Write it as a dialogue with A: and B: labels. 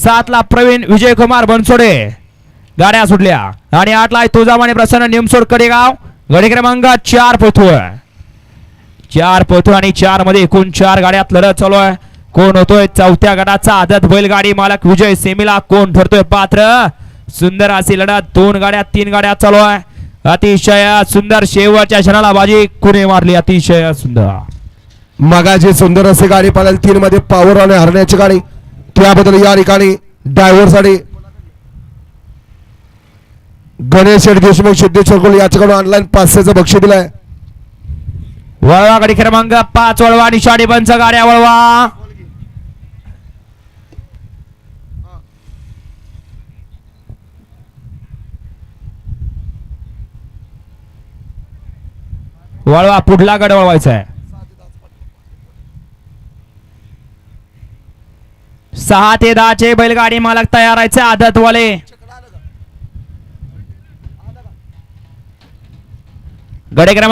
A: 7 ला प्रवीण विजयकुमार बनसोडे गाड्या सुटल्या आणि 8 ला तुळजामणी प्रसन्न निमसोड कडेगाव गाडी क्रमांक 4 पोथू आणि 4 मध्ये एकूण 4 गाड्यात लढत चालू आहे. कोण होतोय चौथ्या गटाचा आदत बैलगाडी मालक विजय सेमीला कोण ठरतोय पात्र. सुंदर अशी लढत 2 गाड्या 3 गाड्या चालू आहे. अतिशय सुंदर शेवटच्या क्षणाला बाजी कुणी मारली. अतिशय सुंदर
B: मगाची सुंदर अशी गाडी पळाली 3 मध्ये पॉवर आणि हरण्याची गाडी. त्याबद्दल या ठिकाणी ड्रायव्हर साठी गणेश शेठ देशमुख सिद्धेश्वर कोल याच्याकडून ऑनलाईन 500चं बक्षीस दिलंय.
A: वळवा गाडी क्रमांक 5 वळवा आणि शाडी पंच गाड्या वळवा. वळवा पुढला गड वळवायचा आहे. 6 ते 10 चे बैलगाडी मालक तयार आहे आदत वाले. गडे क्रमांक